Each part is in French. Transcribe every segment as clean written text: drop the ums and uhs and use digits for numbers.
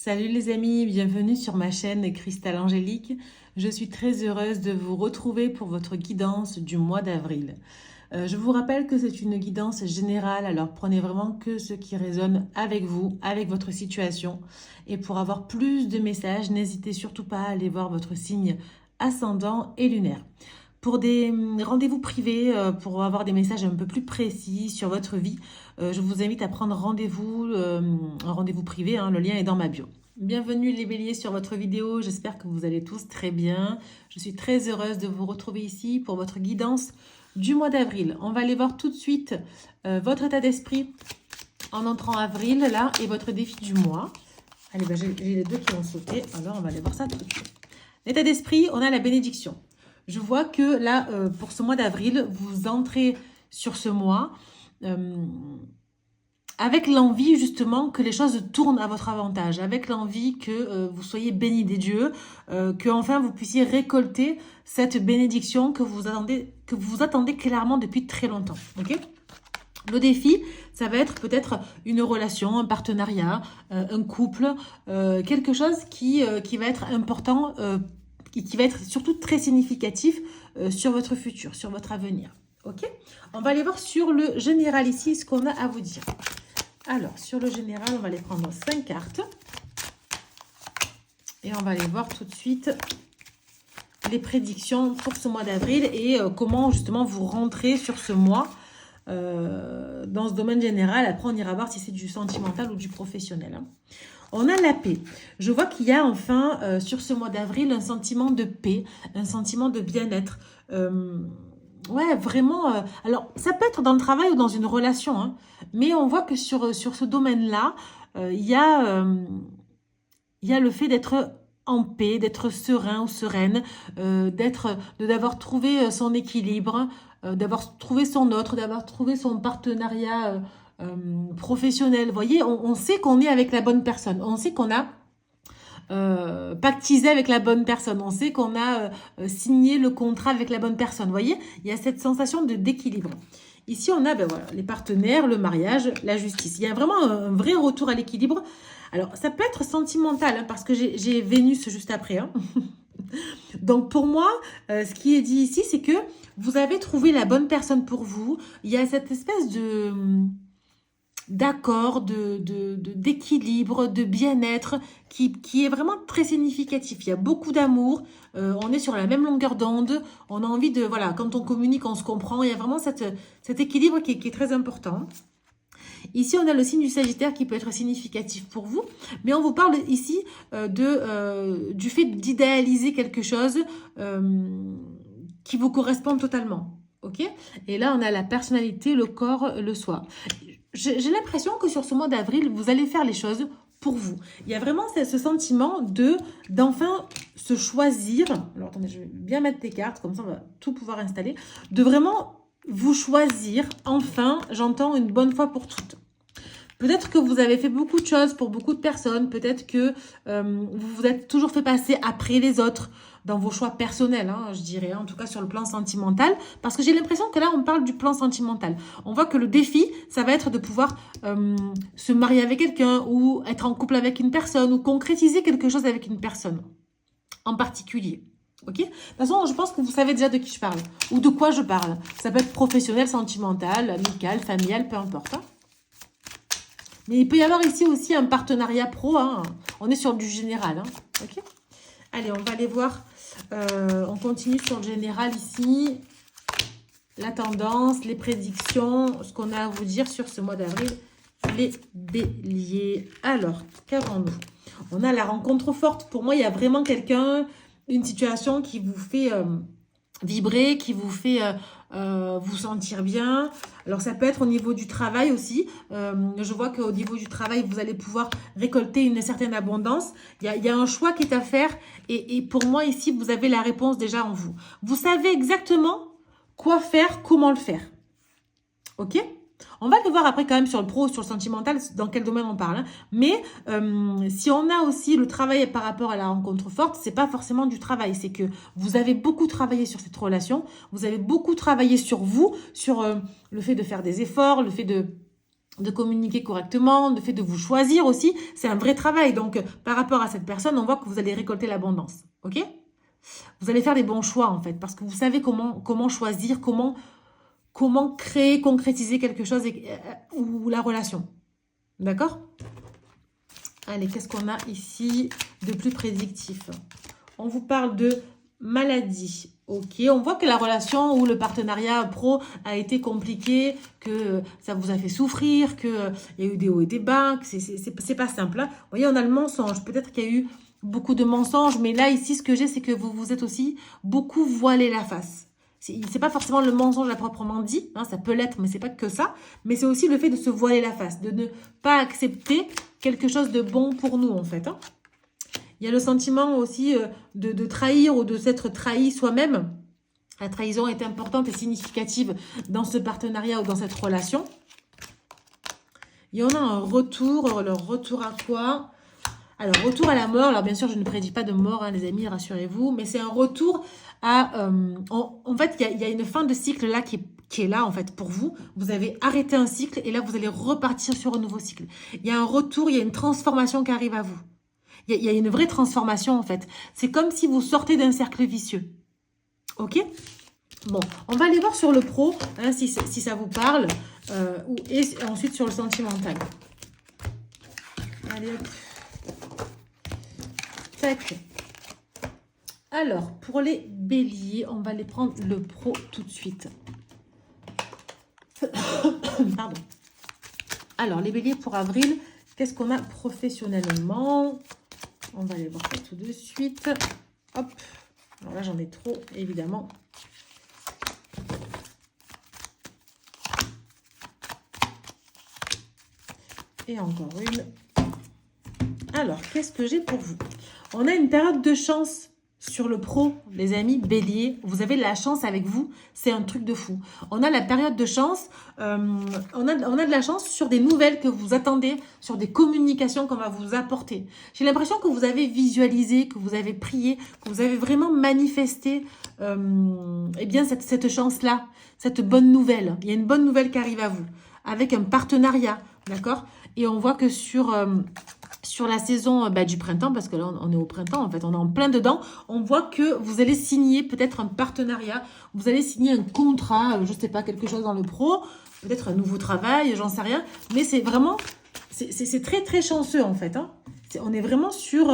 Salut les amis, bienvenue sur ma chaîne Cristal Angélique. Je suis très heureuse de vous retrouver pour votre guidance du mois d'avril. Je vous rappelle que c'est une guidance générale, alors prenez vraiment que ce qui résonne avec vous, avec votre situation. Et pour avoir plus de messages, n'hésitez surtout pas à aller voir votre signe ascendant et lunaire. Pour des rendez-vous privés, pour avoir des messages un peu plus précis sur votre vie, je vous invite à prendre rendez-vous, un rendez-vous privé, hein, le lien est dans ma bio. Bienvenue les béliers sur votre vidéo, j'espère que vous allez tous très bien. Je suis très heureuse de vous retrouver ici pour votre guidance du mois d'avril. On va aller voir tout de suite votre état d'esprit en entrant avril, là, et votre défi du mois. Allez, ben, j'ai les deux qui vont sauter, alors on va aller voir ça tout de suite. L'état d'esprit, on a la bénédiction. Je vois que là, pour ce mois d'avril, vous entrez sur ce mois avec l'envie justement que les choses tournent à votre avantage, avec l'envie que vous soyez bénis des dieux, que enfin vous puissiez récolter cette bénédiction que vous attendez clairement depuis très longtemps. Ok ? Le défi, ça va être peut-être une relation, un partenariat, un couple, quelque chose qui va être important, qui va être surtout très significatif sur votre futur, sur votre avenir. Ok ? On va aller voir sur le général ici ce qu'on a à vous dire. Alors, sur le général, on va aller prendre 5 cartes. Et on va aller voir tout de suite les prédictions pour ce mois d'avril et comment justement vous rentrez sur ce mois dans ce domaine général. Après, on ira voir si c'est du sentimental ou du professionnel. Hein. On a la paix. Je vois qu'il y a enfin, sur ce mois d'avril, un sentiment de paix, un sentiment de bien-être. Ouais, vraiment. Alors, ça peut être dans le travail ou dans une relation, hein, mais on voit que sur ce domaine-là, il y a le fait d'être en paix, d'être serein ou sereine, d'avoir trouvé son équilibre, d'avoir trouvé son autre, d'avoir trouvé son partenariat professionnel. Vous voyez, on sait qu'on est avec la bonne personne. On sait qu'on a pactisé avec la bonne personne. On sait qu'on a signé le contrat avec la bonne personne. Vous voyez, il y a cette sensation d'équilibre. Ici, on a voilà, les partenaires, le mariage, la justice. Il y a vraiment un vrai retour à l'équilibre. Alors, ça peut être sentimental, hein, parce que j'ai Vénus juste après. Hein. Donc, pour moi, ce qui est dit ici, c'est que vous avez trouvé la bonne personne pour vous. Il y a cette espèce d'accord, d'équilibre, de bien-être qui est vraiment très significatif. Il y a beaucoup d'amour, on est sur la même longueur d'onde, on a envie de, voilà, quand on communique, on se comprend. Il y a vraiment cet équilibre qui est très important. Ici, on a le signe du Sagittaire qui peut être significatif pour vous, mais on vous parle ici du fait d'idéaliser quelque chose qui vous correspond totalement. Ok ? Et là, on a la personnalité, le corps, le soi. J'ai l'impression que sur ce mois d'avril, vous allez faire les choses pour vous. Il y a vraiment ce sentiment d'enfin se choisir. Alors, attendez, je vais bien mettre tes cartes, comme ça, on va tout pouvoir installer. De vraiment vous choisir, enfin, j'entends une bonne fois pour toutes. Peut-être que vous avez fait beaucoup de choses pour beaucoup de personnes. Peut-être que vous vous êtes toujours fait passer après les autres dans vos choix personnels, hein, je dirais, en tout cas sur le plan sentimental. Parce que j'ai l'impression que là, on parle du plan sentimental. On voit que le défi, ça va être de pouvoir se marier avec quelqu'un ou être en couple avec une personne ou concrétiser quelque chose avec une personne en particulier. Ok ? De toute façon, je pense que vous savez déjà de qui je parle ou de quoi je parle. Ça peut être professionnel, sentimental, amical, familial, peu importe. Hein. Mais il peut y avoir ici aussi un partenariat pro. Hein. On est sur du général. Hein. Ok ? Allez, on va aller voir. On continue sur le général ici. La tendance, les prédictions, ce qu'on a à vous dire sur ce mois d'avril. Les béliers. Alors, qu'avons-nous ? On a la rencontre forte. Pour moi, il y a vraiment quelqu'un, une situation qui vous fait vibrer, qui vous fait vous sentir bien. Alors, ça peut être au niveau du travail aussi. Je vois qu'au niveau du travail, vous allez pouvoir récolter une certaine abondance. Il y a un choix qui est à faire. Et pour moi, ici, vous avez la réponse déjà en vous. Vous savez exactement quoi faire, comment le faire. Ok ? On va le voir après quand même sur le pro, sur le sentimental, dans quel domaine on parle. Hein. Mais si on a aussi le travail par rapport à la rencontre forte, c'est pas forcément du travail. C'est que vous avez beaucoup travaillé sur cette relation, vous avez beaucoup travaillé sur vous, sur le fait de faire des efforts, le fait de de communiquer correctement, le fait de vous choisir aussi, c'est un vrai travail. Donc, par rapport à cette personne, on voit que vous allez récolter l'abondance. Ok? Vous allez faire des bons choix, en fait, parce que vous savez comment choisir, comment créer, concrétiser quelque chose ou la relation. D'accord? Allez, qu'est-ce qu'on a ici de plus prédictif? On vous parle de maladie. Ok, on voit que la relation ou le partenariat pro a été compliqué, que ça vous a fait souffrir, qu'il y a eu des hauts et des bas, que c'est pas simple. Hein. Vous voyez, on a le mensonge. Peut-être qu'il y a eu beaucoup de mensonges, mais là, ici, ce que j'ai, c'est que vous vous êtes aussi beaucoup voilé la face. C'est pas forcément le mensonge à proprement dit, hein, ça peut l'être, mais c'est pas que ça. Mais c'est aussi le fait de se voiler la face, de ne pas accepter quelque chose de bon pour nous, en fait. Hein. Il y a le sentiment aussi de trahir ou de s'être trahi soi-même. La trahison est importante et significative dans ce partenariat ou dans cette relation. Il y en a un retour. Alors, retour à quoi? Alors, retour à la mort. Alors, bien sûr, je ne prédis pas de mort, hein, les amis, rassurez-vous. Mais c'est un retour à... en fait, il y a une fin de cycle là qui est là, en fait, pour vous. Vous avez arrêté un cycle et là, vous allez repartir sur un nouveau cycle. Il y a un retour, il y a une transformation qui arrive à vous. Il y a une vraie transformation, en fait. C'est comme si vous sortez d'un cercle vicieux. Ok? Bon, on va aller voir sur le pro, hein, si ça vous parle. Et ensuite sur le sentimental. Allez, hop. Tac. Alors, pour les béliers, on va les prendre le pro tout de suite. Pardon. Alors, les béliers pour avril, qu'est-ce qu'on a professionnellement? On va aller voir ça tout de suite. Hop. Alors là, j'en ai trop, évidemment. Et encore une. Alors, qu'est-ce que j'ai pour vous? On a une période de chance sur le pro, les amis, bélier. Vous avez la chance avec vous. C'est un truc de fou. On a la période de chance. On a de la chance sur des nouvelles que vous attendez, sur des communications qu'on va vous apporter. J'ai l'impression que vous avez visualisé, que vous avez prié, que vous avez vraiment manifesté eh bien cette chance-là, cette bonne nouvelle. Il y a une bonne nouvelle qui arrive à vous, avec un partenariat, d'accord? Et on voit que sur la saison du printemps, parce que là, on est au printemps, en fait, on est en plein dedans, on voit que vous allez signer peut-être un partenariat, vous allez signer un contrat, je ne sais pas, quelque chose dans le pro, peut-être un nouveau travail, j'en sais rien, mais c'est vraiment, c'est très, très chanceux, en fait. Hein. On est vraiment sur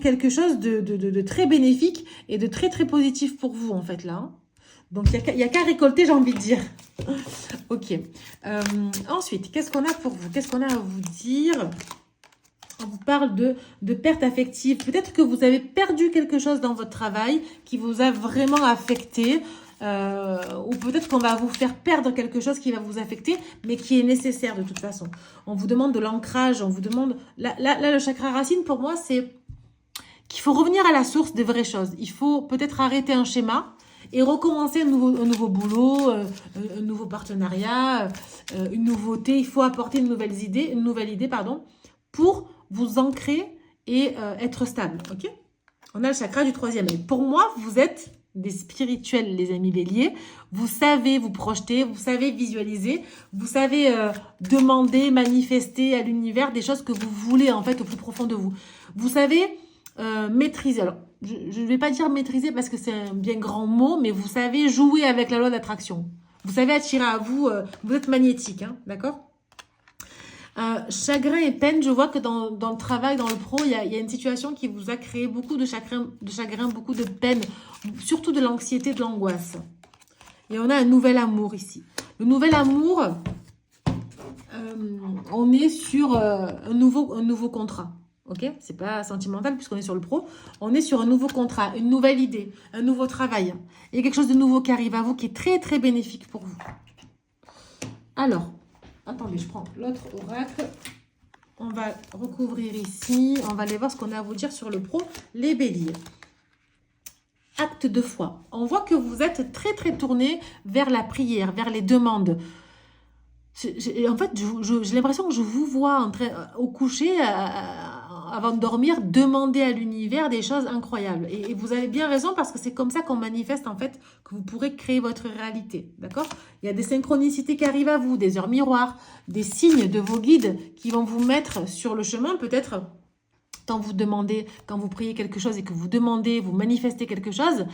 quelque chose de très bénéfique et de très, très positif pour vous, en fait, là. Hein. Donc, il n'y a qu'à récolter, j'ai envie de dire. Ok. Ensuite, qu'est-ce qu'on a pour vous? Qu'est-ce qu'on a à vous dire? On vous parle de perte affective. Peut-être que vous avez perdu quelque chose dans votre travail qui vous a vraiment affecté. Ou peut-être qu'on va vous faire perdre quelque chose qui va vous affecter, mais qui est nécessaire de toute façon. On vous demande de l'ancrage. On vous demande... Là, le chakra racine, pour moi, c'est qu'il faut revenir à la source des vraies choses. Il faut peut-être arrêter un schéma et recommencer un nouveau boulot, un nouveau partenariat, une nouveauté. Il faut apporter une nouvelle idée, pour vous ancrer et être stable. Ok? On a le chakra du troisième œil. Pour moi, vous êtes des spirituels, les amis béliers. Vous savez vous projeter, vous savez visualiser, vous savez demander, manifester à l'univers des choses que vous voulez en fait au plus profond de vous. Vous savez maîtriser. Alors, je ne vais pas dire maîtriser parce que c'est un bien grand mot, mais vous savez jouer avec la loi d'attraction. Vous savez attirer à vous, vous êtes magnétique, hein, d'accord? Chagrin et peine, je vois que dans le travail, dans le pro, il y a une situation qui vous a créé beaucoup de chagrin, beaucoup de peine, surtout de l'anxiété, de l'angoisse. Et on a un nouvel amour ici. Le nouvel amour, on est sur un nouveau contrat. Ok, c'est pas sentimental puisqu'on est sur le pro. On est sur un nouveau contrat, une nouvelle idée, un nouveau travail. Il y a quelque chose de nouveau qui arrive à vous qui est très très bénéfique pour vous. Alors, attendez, je prends l'autre oracle. On va recouvrir ici. On va aller voir ce qu'on a à vous dire sur le pro, les béliers. Acte de foi. On voit que vous êtes très très tourné vers la prière, vers les demandes. En fait, j'ai l'impression que je vous vois au coucher avant de dormir, demandez à l'univers des choses incroyables. Et vous avez bien raison parce que c'est comme ça qu'on manifeste en fait que vous pourrez créer votre réalité. D'accord? Il y a des synchronicités qui arrivent à vous, des heures miroirs, des signes de vos guides qui vont vous mettre sur le chemin peut-être. Quand vous demandez, quand vous priez quelque chose et que vous demandez, vous manifestez quelque chose,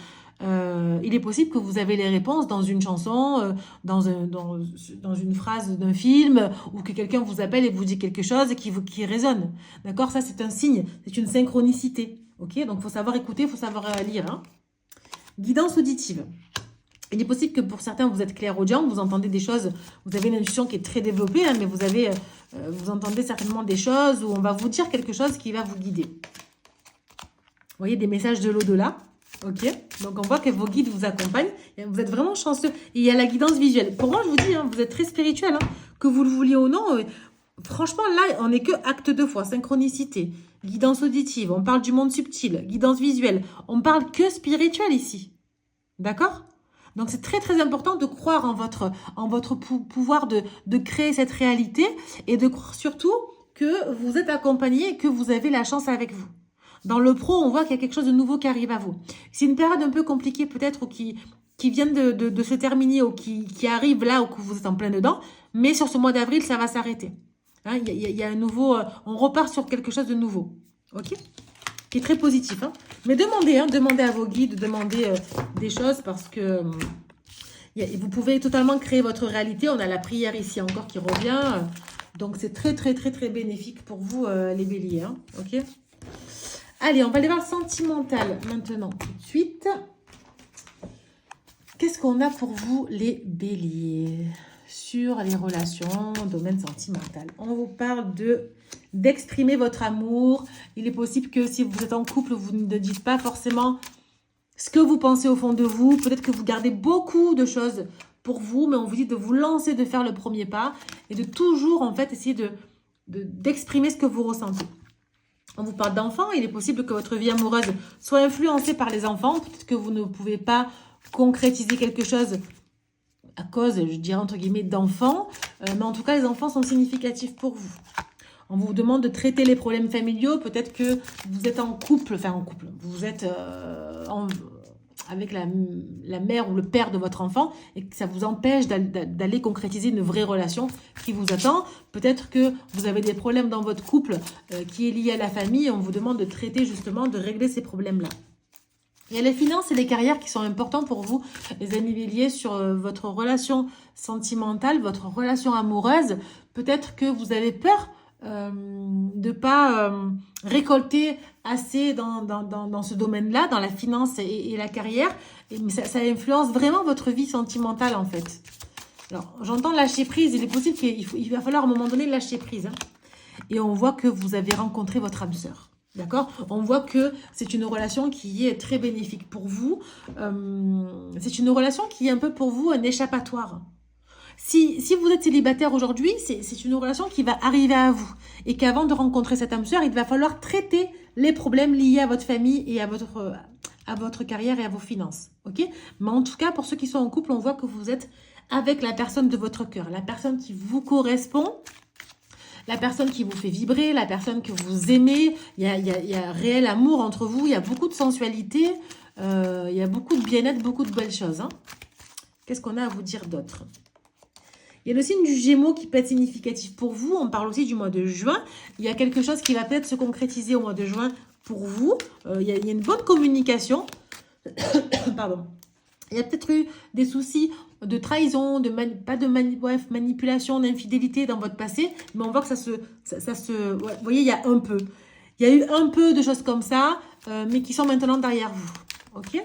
il est possible que vous avez les réponses dans une chanson, dans une phrase d'un film, ou que quelqu'un vous appelle et vous dit quelque chose qui résonne. D'accord? Ça, c'est un signe, c'est une synchronicité. Ok? Donc, il faut savoir écouter, il faut savoir lire. Hein. Guidance auditive. Il est possible que pour certains, vous êtes clairaudient, vous entendez des choses, vous avez une intuition qui est très développée, hein, mais vous entendez certainement des choses où on va vous dire quelque chose qui va vous guider. Vous voyez, des messages de l'au-delà. Ok, donc on voit que vos guides vous accompagnent. Vous êtes vraiment chanceux. Et il y a la guidance visuelle. Pour moi, je vous dis, hein, vous êtes très spirituel. Hein, que vous le vouliez ou non, franchement, là, on n'est que acte 2 fois. Synchronicité, guidance auditive, on parle du monde subtil, guidance visuelle. On parle que spirituel ici. D'accord ? Donc, c'est très, très important de croire en votre pouvoir de créer cette réalité et de croire surtout que vous êtes accompagné et que vous avez la chance avec vous. Dans le pro, on voit qu'il y a quelque chose de nouveau qui arrive à vous. C'est une période un peu compliquée peut-être ou qui vient de se terminer ou qui arrive là ou que vous êtes en plein dedans. Mais sur ce mois d'avril, ça va s'arrêter. Hein, il y a un nouveau... on repart sur quelque chose de nouveau. OK ? Qui est très positif. Hein. Mais demandez à vos guides, demandez des choses parce que vous pouvez totalement créer votre réalité. On a la prière ici encore qui revient. Donc, c'est très, très, très, très bénéfique pour vous, les béliers. Hein. OK ? Allez, on va aller voir le sentimental maintenant, tout de suite. Qu'est-ce qu'on a pour vous, les béliers, sur les relations, domaine sentimental? On vous parle d'exprimer votre amour. Il est possible que si vous êtes en couple, vous ne dites pas forcément ce que vous pensez au fond de vous. Peut-être que vous gardez beaucoup de choses pour vous, mais on vous dit de vous lancer, de faire le premier pas et de toujours, en fait, essayer d'exprimer ce que vous ressentez. On vous parle d'enfants, il est possible que votre vie amoureuse soit influencée par les enfants. Peut-être que vous ne pouvez pas concrétiser quelque chose à cause, je dirais entre guillemets, d'enfants. Mais en tout cas, les enfants sont significatifs pour vous. On vous demande de traiter les problèmes familiaux. Peut-être que vous êtes en couple, vous êtes avec la mère ou le père de votre enfant et que ça vous empêche d'aller concrétiser une vraie relation qui vous attend. Peut-être que vous avez des problèmes dans votre couple qui est lié à la famille et on vous demande de traiter justement, de régler ces problèmes-là. Il y a les finances et les carrières qui sont importants pour vous, les amis béliers, sur votre relation sentimentale, votre relation amoureuse. Peut-être que vous avez peur de pas récolter assez dans ce domaine-là, dans la finance et la carrière, mais ça influence vraiment votre vie sentimentale en fait. Alors, j'entends lâcher prise, il est possible qu'il va falloir à un moment donné lâcher prise. Hein. Et on voit que vous avez rencontré votre âme sœur. D'accord? On voit que c'est une relation qui est très bénéfique pour vous. C'est une relation qui est un peu pour vous un échappatoire. Si vous êtes célibataire aujourd'hui, c'est une relation qui va arriver à vous. Et qu'avant de rencontrer cette âme sœur, il va falloir traiter les problèmes liés à votre famille et à votre carrière et à vos finances. Ok? Mais en tout cas, pour ceux qui sont en couple, on voit que vous êtes avec la personne de votre cœur, la personne qui vous correspond, la personne qui vous fait vibrer, la personne que vous aimez. Il y a réel amour entre vous, il y a beaucoup de sensualité, il y a beaucoup de bien-être, beaucoup de belles choses. Hein. Qu'est-ce qu'on a à vous dire d'autre? Il y a le signe du Gémeaux qui peut être significatif pour vous. On parle aussi du mois de juin. Il y a quelque chose qui va peut-être se concrétiser au mois de juin pour vous. Il y a une bonne communication. Pardon. Il y a peut-être eu des soucis de trahison, manipulation, d'infidélité dans votre passé. Mais on voit que vous voyez, il y a un peu. Il y a eu un peu de choses comme ça, mais qui sont maintenant derrière vous. Ok ?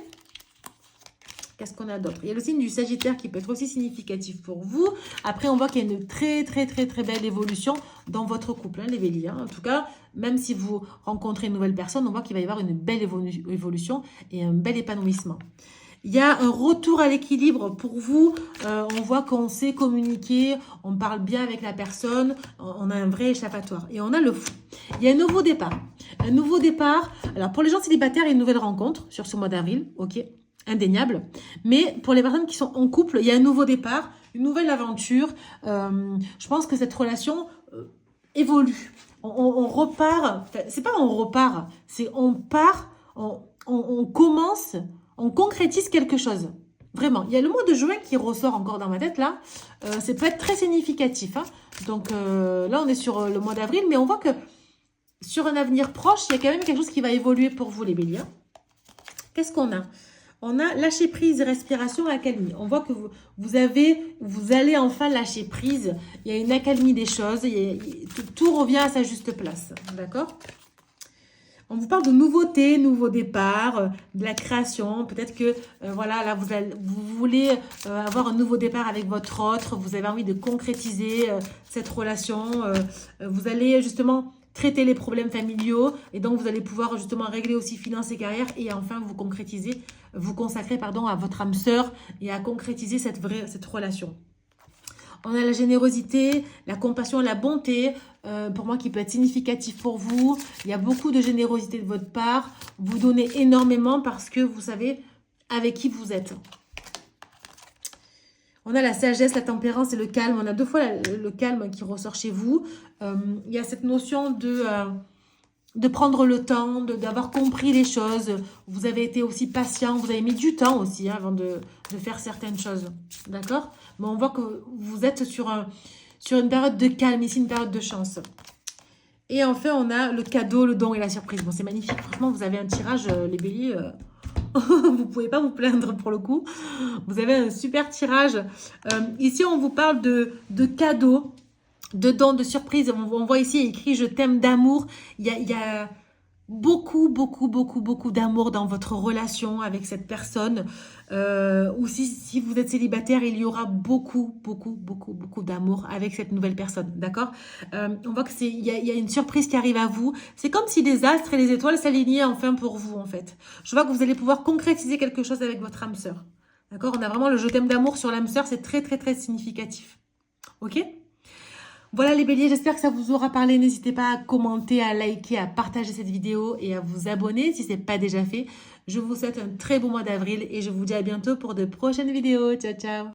Qu'est-ce qu'on a d'autre? Il y a le signe du Sagittaire qui peut être aussi significatif pour vous. Après, on voit qu'il y a une très, très, très, très belle évolution dans votre couple, hein, les béliers. Hein. En tout cas, même si vous rencontrez une nouvelle personne, on voit qu'il va y avoir une belle évolution et un bel épanouissement. Il y a un retour à l'équilibre pour vous. On voit qu'on sait communiquer, on parle bien avec la personne, on a un vrai échappatoire. Et on a le fou. Il y a un nouveau départ. Un nouveau départ. Alors, pour les gens célibataires, il y a une nouvelle rencontre sur ce mois d'avril. Ok, indéniable. Mais pour les personnes qui sont en couple, il y a un nouveau départ, une nouvelle aventure. Je pense que cette relation évolue. on repart, enfin, c'est pas on repart, c'est on part, on commence, on concrétise quelque chose. Vraiment, il y a le mois de juin qui ressort encore dans ma tête là. Ça peut être très significatif, hein. Donc là, on est sur le mois d'avril, mais on voit que sur un avenir proche, il y a quand même quelque chose qui va évoluer pour vous, les béliers. Qu'est-ce qu'on a? On a lâcher prise, respiration, accalmie. On voit que vous allez enfin lâcher prise. Il y a une accalmie des choses. Tout revient à sa juste place. D'accord? On vous parle de nouveautés, nouveaux départs, de la création. Peut-être que voilà, là, vous voulez avoir un nouveau départ avec votre autre. Vous avez envie de concrétiser cette relation. Vous allez justement traiter les problèmes familiaux et donc vous allez pouvoir justement régler aussi finances et carrière et enfin vous consacrer pardon, à votre âme sœur et à concrétiser cette relation. On a la générosité, la compassion, la bonté, pour moi qui peut être significatif pour vous. Il y a beaucoup de générosité de votre part. Vous donnez énormément parce que vous savez avec qui vous êtes. On a la sagesse, la tempérance et le calme. On a deux fois le calme qui ressort chez vous. Il y a cette notion de prendre le temps, d'avoir compris les choses. Vous avez été aussi patient. Vous avez mis du temps aussi avant de faire certaines choses. D'accord? Mais on voit que vous êtes sur une période de calme. Ici, une période de chance. Et enfin, on a le cadeau, le don et la surprise. Bon, c'est magnifique. Franchement, vous avez un tirage, les béliers... vous pouvez pas vous plaindre pour le coup. Vous avez un super tirage. Ici, on vous parle de cadeaux, de dons, de surprises. On voit ici écrit « Je t'aime » d'amour. Il y a beaucoup, beaucoup, beaucoup, beaucoup d'amour dans votre relation avec cette personne. Ou si vous êtes célibataire, il y aura beaucoup, beaucoup, beaucoup, beaucoup d'amour avec cette nouvelle personne. D'accord? On voit qu'il y a une surprise qui arrive à vous. C'est comme si les astres et les étoiles s'alignaient enfin pour vous, en fait. Je vois que vous allez pouvoir concrétiser quelque chose avec votre âme sœur. D'accord? On a vraiment le je t'aime d'amour sur l'âme sœur. C'est très, très, très significatif. Ok? Voilà les béliers, j'espère que ça vous aura parlé. N'hésitez pas à commenter, à liker, à partager cette vidéo et à vous abonner si ce n'est pas déjà fait. Je vous souhaite un très bon mois d'avril et je vous dis à bientôt pour de prochaines vidéos. Ciao, ciao!